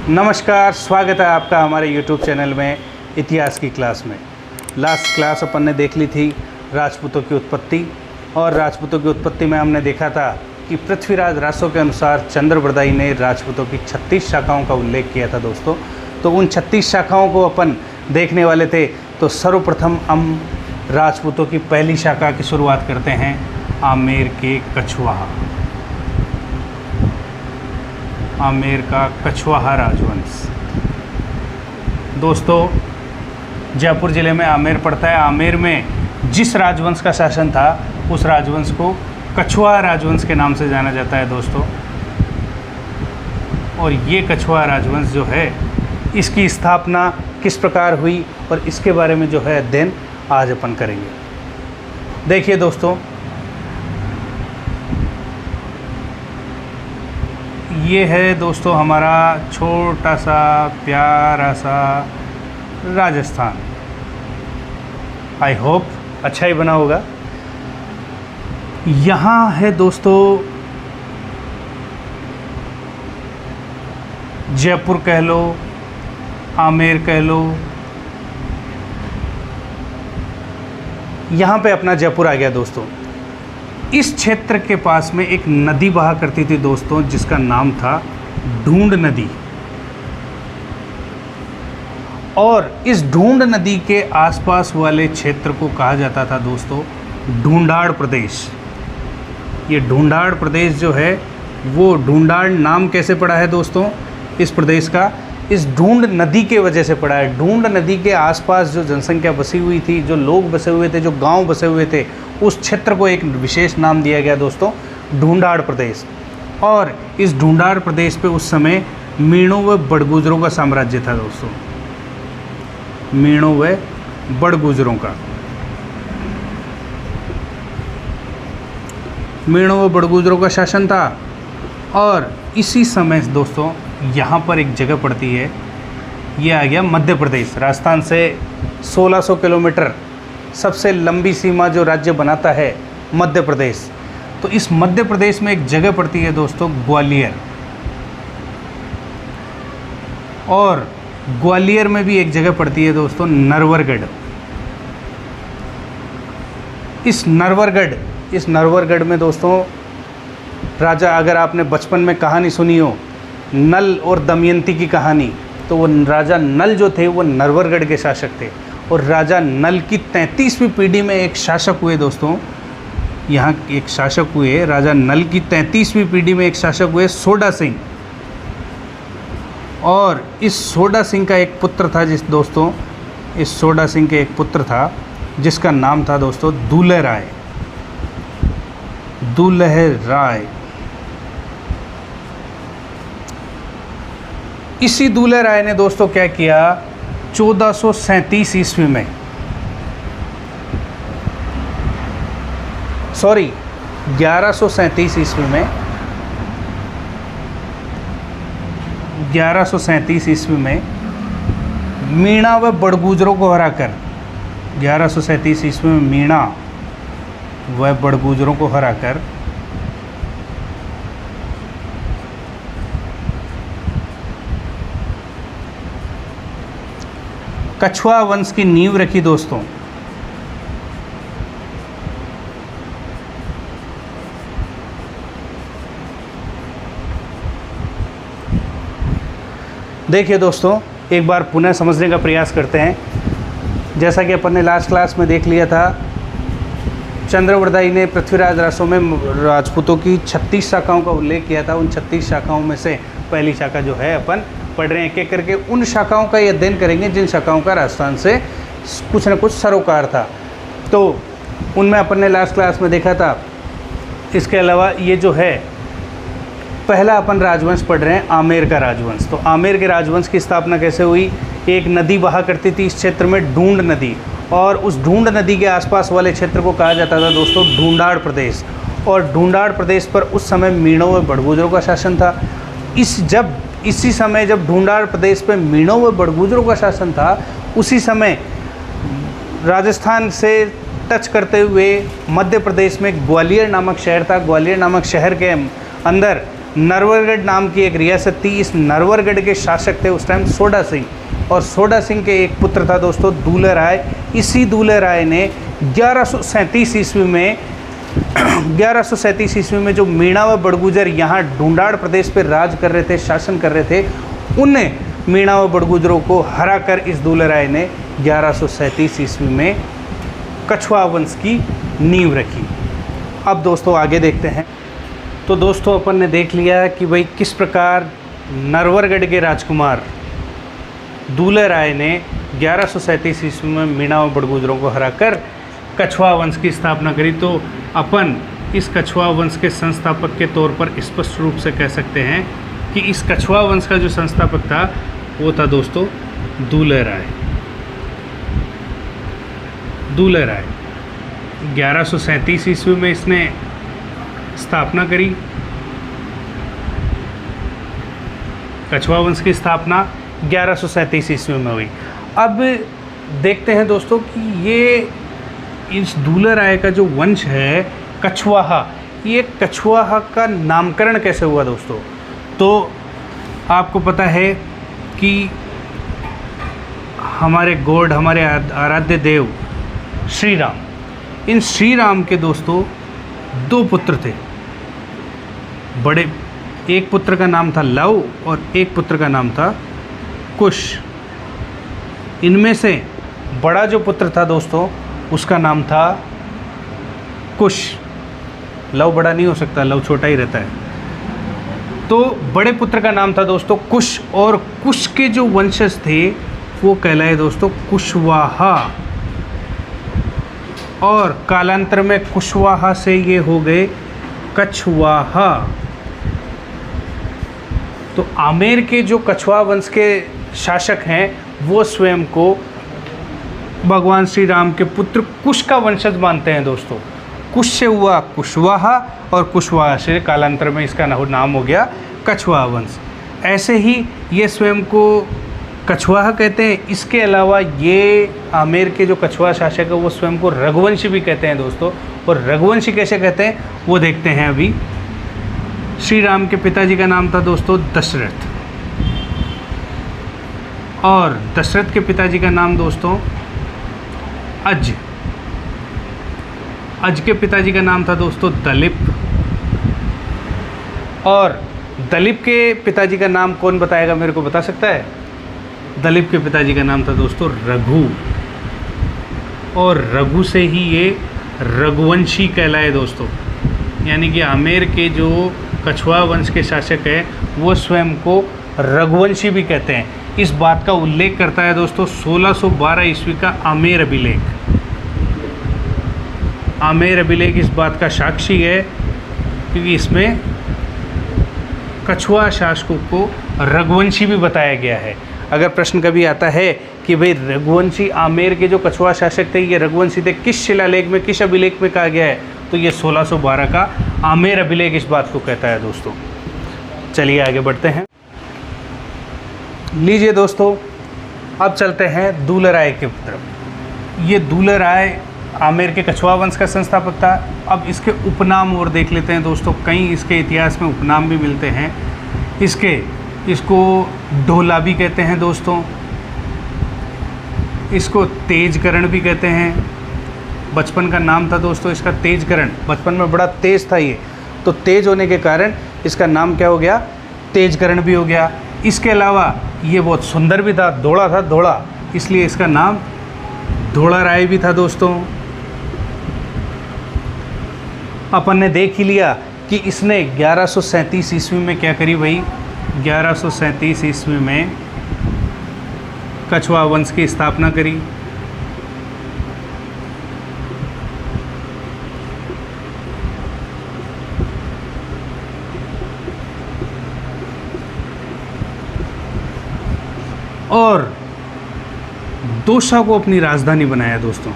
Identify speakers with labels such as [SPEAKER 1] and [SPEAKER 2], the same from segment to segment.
[SPEAKER 1] नमस्कार, स्वागत है आपका हमारे YouTube चैनल में इतिहास की क्लास में। लास्ट क्लास अपन ने देख ली थी राजपूतों की उत्पत्ति, और राजपूतों की उत्पत्ति में हमने देखा था कि पृथ्वीराज रासो के अनुसार चंद्रबरदाई ने राजपूतों की 36 शाखाओं का उल्लेख किया था दोस्तों। तो उन 36 शाखाओं को अपन देखने वाले थे। तो सर्वप्रथम हम राजपूतों की पहली शाखा की शुरुआत करते हैं, आमेर के कछवाहा। आमेर का कछवाहा राजवंश दोस्तों, जयपुर ज़िले में आमेर पड़ता है। आमेर में जिस राजवंश का शासन था उस राजवंश को कछवाहा राजवंश के नाम से जाना जाता है दोस्तों। और ये कछवाहा राजवंश जो है, इसकी स्थापना किस प्रकार हुई और इसके बारे में जो है अध्ययन आज अपन करेंगे। देखिए दोस्तों, ये है दोस्तों हमारा छोटा सा प्यारा सा राजस्थान। आई होप अच्छा ही बना होगा। यहाँ है दोस्तों जयपुर कह लो, आमेर कह लो, यहाँ पे अपना जयपुर आ गया दोस्तों। इस क्षेत्र के पास में एक नदी बहा करती थी दोस्तों, जिसका नाम था ढूंढ नदी। और इस ढूंढ नदी के आसपास वाले क्षेत्र को कहा जाता था दोस्तों ढूंढाड़ प्रदेश। ये ढूंढाड़ प्रदेश जो है वो ढूंढाड़ नाम कैसे पड़ा है दोस्तों इस प्रदेश का? इस ढूंढ नदी के वजह से पड़ा है। ढूंढ नदी के आसपास जो जनसंख्या बसी हुई थी, जो लोग बसे हुए थे, जो गांव बसे हुए थे, उस क्षेत्र को एक विशेष नाम दिया गया दोस्तों ढूंढाड़ प्रदेश। और इस ढूंढाड़ प्रदेश पे उस समय मीणों व बड़गुजरों का साम्राज्य था दोस्तों। मीणों व बड़गुजरों का, मीणों व बड़गुजरों का शासन था। और इसी समय दोस्तों यहाँ पर एक जगह पड़ती है, ये आ गया मध्य प्रदेश। राजस्थान से 1600 किलोमीटर सबसे लंबी सीमा जो राज्य बनाता है मध्य प्रदेश। तो इस मध्य प्रदेश में एक जगह पड़ती है दोस्तों ग्वालियर। और ग्वालियर में भी एक जगह पड़ती है दोस्तों नरवरगढ़। इस नरवरगढ़ में दोस्तों राजा, अगर आपने बचपन में कहानी सुनी हो नल और दमयंती की कहानी, तो वो राजा नल जो थे वो नरवरगढ़ के शासक थे। और राजा नल की 33वीं पीढ़ी में एक शासक हुए दोस्तों, यहाँ एक शासक हुए, राजा नल की 33वीं पीढ़ी में एक शासक हुए सोडा सिंह। और इस सोडा सिंह का एक पुत्र था इस सोडा सिंह के एक पुत्र था जिसका नाम था दोस्तों दुलह राय। इसी दुलह राय ने दोस्तों क्या किया, 1437 ईस्वी में, 1137 ईस्वी में, 1137 ईस्वी में मीणा व बड़गुजरों को हराकर, 1137 ईस्वी में मीणा व बड़गुजरों को हराकर कछवाहा वंश की नींव रखी दोस्तों। देखिए दोस्तों, एक बार पुनः समझने का प्रयास करते हैं। जैसा कि अपन ने लास्ट क्लास में देख लिया था, चंद्रबरदाई ने पृथ्वीराज रासो में राजपूतों की 36 शाखाओं का उल्लेख किया था। उन 36 शाखाओं में से पहली शाखा जो है अपन पढ़ रहे हैं, एक एक करके उन शाखाओं का ये अध्ययन करेंगे जिन शाखाओं का राजस्थान से कुछ न कुछ सरोकार था। तो उनमें अपन ने लास्ट क्लास में देखा था। इसके अलावा ये जो है पहला अपन राजवंश पढ़ रहे हैं, आमेर का राजवंश। तो आमेर के राजवंश की स्थापना कैसे हुई? एक नदी बहा करती थी इस क्षेत्र में, ढूंढ नदी। और उस ढूंढ नदी के आसपास वाले क्षेत्र को कहा जाता था दोस्तों ढूंढाड़ प्रदेश। और ढूंढाड़ प्रदेश पर उस समय मीणों व बड़गुजरों का शासन था। इसी समय जब ढूंढाड़ प्रदेश पे मीणों व बड़गुजरों का शासन था, उसी समय राजस्थान से टच करते हुए मध्य प्रदेश में ग्वालियर नामक शहर था। ग्वालियर नामक शहर के अंदर नरवरगढ़ नाम की एक रियासत थी। इस नरवरगढ़ के शासक थे उस टाइम सोडा सिंह, और सोडा सिंह के एक पुत्र था दोस्तों दूल्हे राय। इसी दूल्हे राय ने 1137 ईस्वी में जो मीणा व बड़गुजर यहाँ ढूंढाड़ प्रदेश पर राज कर रहे थे, शासन कर रहे थे, उन मीणा व बड़गुजरों को हराकर इस दूल्हे राय ने 1137 ईस्वी में कछवाहा वंश की नींव रखी। अब दोस्तों आगे देखते हैं। तो दोस्तों अपन ने देख लिया कि भाई किस प्रकार नरवरगढ़ के राजकुमार दूल्हे राय ने 1137 ईस्वी में मीणा व बड़गुजरों को हराकर कछवाहा वंश की स्थापना करी। तो अपन इस कछवाहा वंश के संस्थापक के तौर पर स्पष्ट रूप से कह सकते हैं कि इस कछवाहा वंश का जो संस्थापक था वो था दोस्तों दूल्हे राय। दूल्हे राय 1137 ईस्वी में इसने स्थापना करी। कछवाहा वंश की स्थापना 1137 ईस्वी में हुई। अब देखते हैं दोस्तों कि ये इस दूल्हे राय का जो वंश है कछवाहा, ये कछवाहा का नामकरण कैसे हुआ दोस्तों? तो आपको पता है कि हमारे गॉड, हमारे आराध्य देव श्री राम, इन श्री राम के दोस्तों 2 पुत्र थे बड़े। एक पुत्र का नाम था लव और एक पुत्र का नाम था कुश। इनमें से बड़ा जो पुत्र था दोस्तों उसका नाम था कुश। लव बड़ा नहीं हो सकता, लव छोटा ही रहता है। तो बड़े पुत्र का नाम था दोस्तों कुश, और कुश के जो वंशज थे वो कहलाए दोस्तों कुशवाहा, और कालांतर में कुशवाहा से ये हो गए कछवाहा। तो आमेर के जो कछवाहा वंश के शासक हैं वो स्वयं को भगवान श्री राम के पुत्र कुश का वंशज मानते हैं दोस्तों। कुश से हुआ कुशवाहा, और कुशवाहा से कालांतर में इसका नाम हो गया कछवाहा वंश। ऐसे ही ये स्वयं को कछवाहा कहते हैं। इसके अलावा ये आमेर के जो कछवाहा शासक है वो स्वयं को रघुवंशी भी कहते हैं दोस्तों। और रघुवंशी कैसे कहते हैं वो देखते हैं अभी। श्री राम के पिताजी का नाम था दोस्तों दशरथ, और दशरथ के पिताजी का नाम दोस्तों अज। अज के पिताजी का नाम था दोस्तों दलीप, और दलीप के पिताजी का नाम कौन बताएगा, मेरे को बता सकता है? दलीप के पिताजी का नाम था दोस्तों रघु, और रघु से ही ये रघुवंशी कहलाए दोस्तों। यानी कि आमेर के जो कछवाहा वंश के शासक है वो स्वयं को रघुवंशी भी कहते हैं। इस बात का उल्लेख करता है दोस्तों 1612 ईस्वी का आमेर अभिलेख। आमेर अभिलेख इस बात का साक्षी है क्योंकि इसमें कछवाहा शासकों को रघुवंशी भी बताया गया है। अगर प्रश्न कभी आता है कि भाई रघुवंशी आमेर के जो कछवाहा शासक थे ये रघुवंशी थे, किस शिलालेख में, किस अभिलेख में कहा गया है? तो ये 1612 का आमेर अभिलेख इस बात को कहता है दोस्तों। चलिए आगे बढ़ते हैं। लीजिए दोस्तों, अब चलते हैं दूल्हे राय के तरफ। ये दूल्हे राय आमेर के कछवाहा वंश का संस्थापक था। अब इसके उपनाम और देख लेते हैं दोस्तों। कई इसके इतिहास में उपनाम भी मिलते हैं। इसको ढोला भी कहते हैं दोस्तों, इसको तेजकरण भी कहते हैं। बचपन का नाम था दोस्तों इसका तेजकरण। बचपन में बड़ा तेज था ये, तो तेज होने के कारण इसका नाम क्या हो गया? तेजकरण भी हो गया। इसके अलावा ये बहुत सुंदर भी था, धोड़ा था, धोड़ा, इसलिए इसका नाम धोला राय भी था दोस्तों। अपन ने देख ही लिया कि इसने 1137 ईस्वी में क्या करी भाई? 1137 ईस्वी में कछवाहा वंश की स्थापना करी। और दोसा को अपनी राजधानी बनाया दोस्तों।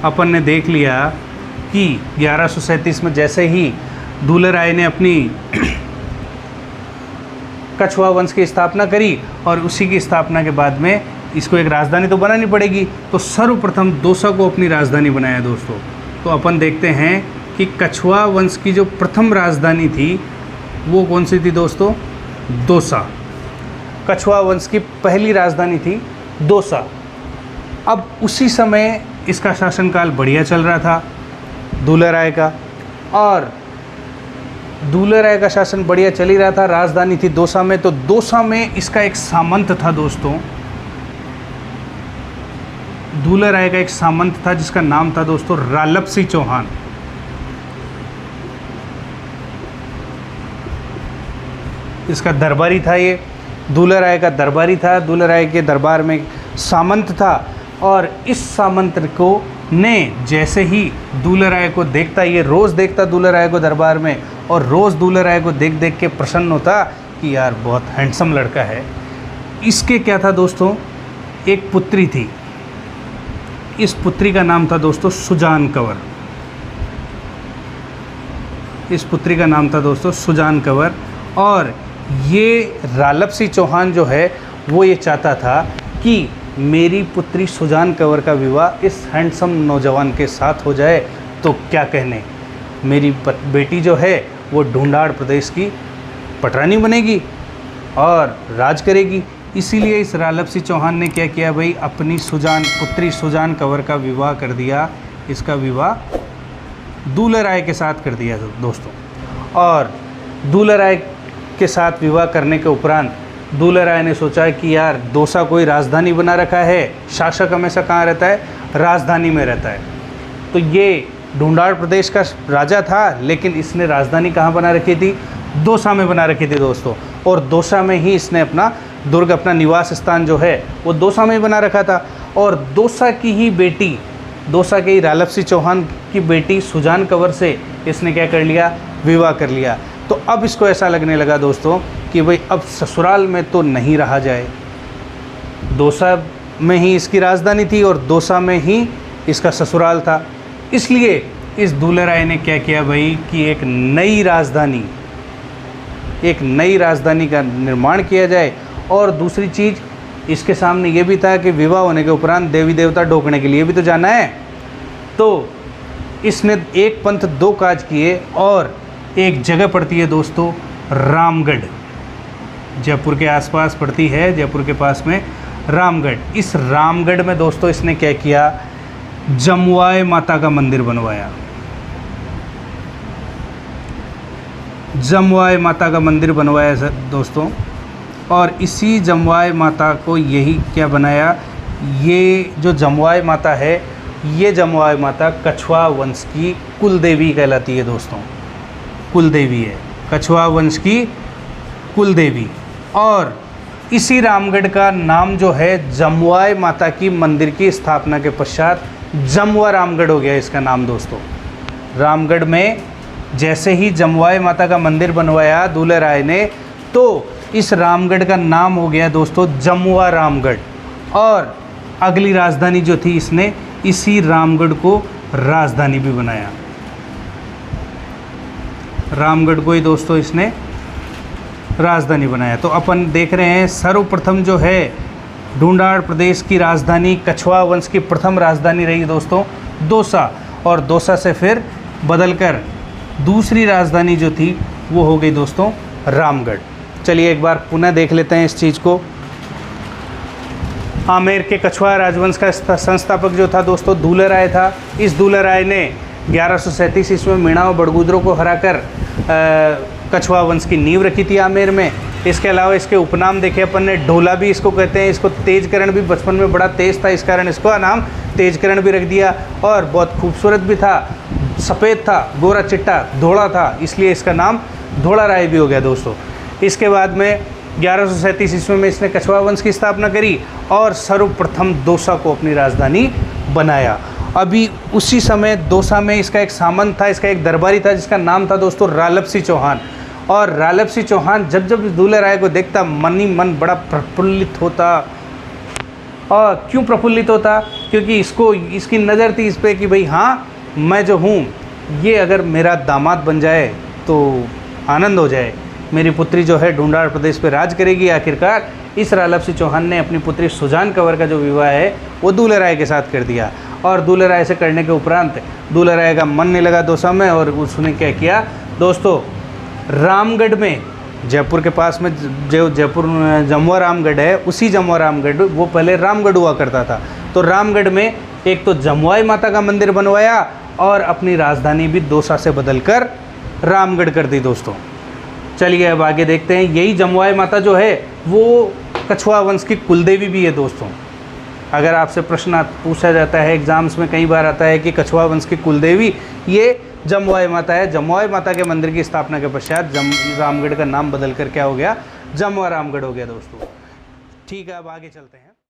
[SPEAKER 1] अपन ने देख लिया कि 1137 में जैसे ही दूल्हे राय ने अपनी कछवाहा वंश की स्थापना करी और उसी की स्थापना के बाद में इसको एक राजधानी तो बनानी पड़ेगी, तो सर्वप्रथम दोसा को अपनी राजधानी बनाया दोस्तों। तो अपन देखते हैं कि कछवाहा वंश की जो प्रथम राजधानी थी वो कौन सी थी दोस्तों? दौसा। कछवाहा वंश की पहली राजधानी थी दौसा। अब उसी समय इसका शासनकाल बढ़िया चल रहा था दुलहराय का, और दुलहराय का शासन बढ़िया चल ही रहा था। राजधानी थी दौसा में, तो दौसा में इसका एक सामंत था दोस्तों, दुलहराय का एक सामंत था जिसका नाम था दोस्तों रालप सिंह चौहान। इसका दरबारी था, ये दुलहराय का दरबारी था। दुलहराय के दरबार में सामंत था, और इस सामंत को ने जैसे ही दुलहराय को देखता, ये रोज़ देखता दुलहराय को दरबार में, और रोज़ दुलहराय को देख देख के प्रसन्न होता कि यार बहुत हैंडसम लड़का है। इसके क्या था दोस्तों? एक पुत्री थी। इस पुत्री का नाम था दोस्तों सुजान कंवर। इस पुत्री का नाम था दोस्तों सुजान कंवर। और ये रालप सिंह चौहान जो है वो ये चाहता था कि मेरी पुत्री सुजान कंवर का विवाह इस हैंडसम नौजवान के साथ हो जाए, तो क्या कहने, मेरी बेटी जो है वो ढूंढाड़ प्रदेश की पटरानी बनेगी और राज करेगी। इसीलिए इस रालप सिंह चौहान ने क्या किया भाई, अपनी पुत्री सुजान कंवर का विवाह कर दिया। इसका विवाह दुलहराय के साथ कर दिया दोस्तों। और दुलहराय के साथ विवाह करने के उपरांत दुलहराय ने सोचा कि यार दौसा कोई राजधानी बना रखा है, शासक हमेशा कहाँ रहता है? राजधानी में रहता है। तो ये ढूंढाड़ प्रदेश का राजा था, लेकिन इसने राजधानी कहाँ बना रखी थी? दौसा में बना रखी थी दोस्तों। और दौसा में ही इसने अपना दुर्ग, अपना निवास स्थान जो है वो दौसा में ही बना रखा था। और दौसा की ही बेटी, दौसा के ही रालप सिंह चौहान की बेटी सुजान कंवर से इसने क्या कर लिया? विवाह कर लिया। तो अब इसको ऐसा लगने लगा दोस्तों कि भाई अब ससुराल में तो नहीं रहा जाए। दौसा में ही इसकी राजधानी थी और दौसा में ही इसका ससुराल था। इसलिए इस दुलहराय ने क्या किया भाई कि एक नई राजधानी का निर्माण किया जाए। और दूसरी चीज़ इसके सामने ये भी था कि विवाह होने के उपरांत देवी देवता ढोकने के लिए भी तो जाना है। तो इसने एक पंथ दो काज किए। और एक जगह पड़ती है दोस्तों रामगढ़, जयपुर के आसपास पड़ती है, जयपुर के पास में रामगढ़। इस रामगढ़ में दोस्तों इसने क्या किया? जमुआय माता का मंदिर बनवाया। जमुआय माता का मंदिर बनवाया दोस्तों। और इसी जमुआय माता को यही क्या बनाया, ये जो जमुआय माता है, ये जमुआय माता कछवाहा वंश की कुल देवी कहलाती है दोस्तों। कुल देवी है, कछवाहा वंश की कुल देवी। और इसी रामगढ़ का नाम जो है जमुआय माता की मंदिर की स्थापना के पश्चात जमुआ रामगढ़ हो गया इसका नाम दोस्तों। रामगढ़ में जैसे ही जमुआय माता का मंदिर बनवाया दुलहराय ने, तो इस रामगढ़ का नाम हो गया दोस्तों जमुआ रामगढ़। और अगली राजधानी जो थी इसने इसी रामगढ़ को राजधानी भी बनाया। रामगढ़ को ही दोस्तों इसने राजधानी बनाया। तो अपन देख रहे हैं सर्वप्रथम जो है ढूंढाड़ प्रदेश की राजधानी, कछवाहा वंश की प्रथम राजधानी रही दोस्तों दौसा। और दौसा से फिर बदलकर दूसरी राजधानी जो थी वो हो गई दोस्तों रामगढ़। चलिए एक बार पुनः देख लेते हैं इस चीज़ को। आमेर के कछवाहा राजवंश का संस्थापक जो था दोस्तों दुलहराय था। इस दुलहराय ने 1137 ईस्वी में मीणा और बड़गुजरों को हराकर कछवाहा वंश की नींव रखी थी आमेर में। इसके अलावा इसके उपनाम देखे अपन ने, ढोला भी इसको कहते हैं। इसको तेजकरण भी बचपन में बड़ा तेज था, इस कारण इसको नाम तेजकरण भी रख दिया। और बहुत खूबसूरत भी था, सफ़ेद था, गोरा चिट्टा धोड़ा था, इसलिए इसका नाम धोड़ा राय भी हो गया दोस्तों। इसके बाद में 1137 ईस्वी में इसने कछवाहा वंश की स्थापना करी और सर्वप्रथम दौसा को अपनी राजधानी बनाया। अभी उसी समय दौसा में इसका एक सामंत था, इसका एक दरबारी था जिसका नाम था दोस्तों रालप सिंह चौहान। और रालप सिंह चौहान जब जब दुलहराय को देखता मन ही मन बड़ा प्रफुल्लित होता। और क्यों प्रफुल्लित होता? क्योंकि इसकी नज़र थी इस पर कि भाई हाँ, मैं जो हूँ ये अगर मेरा दामाद बन जाए तो आनंद हो जाए, मेरी पुत्री जो है ढूंढाड़ प्रदेश पे राज करेगी। आखिरकार इस रालप सिंह चौहान ने अपनी पुत्री सुजान कंवर का जो विवाह है वो दुलहराय के साथ कर दिया। और दुलेराय से करने के उपरांत दुलेराय का मन नहीं लगा दोसा में और उसने क्या किया दोस्तों, रामगढ़ में, जयपुर के पास में जो जयपुर जमुआ रामगढ़ है, उसी जमुआ रामगढ़, वो पहले रामगढ़ हुआ करता था, तो रामगढ़ में एक तो जमुआई माता का मंदिर बनवाया और अपनी राजधानी भी दौसा से बदलकर रामगढ़ कर दी दोस्तों। चलिए अब आगे देखते हैं। यही जमुआई माता जो है वो कछुआ वंश की कुलदेवी भी है दोस्तों। अगर आपसे प्रश्न पूछा जाता है एग्जाम्स में, कई बार आता है कि कछुआ वंश की कुलदेवी ये जमुआई माता है। जमुआई माता के मंदिर की स्थापना के पश्चात रामगढ़ का नाम बदल कर क्या हो गया, जमुआ रामगढ़ हो गया दोस्तों। ठीक है, अब आगे चलते हैं।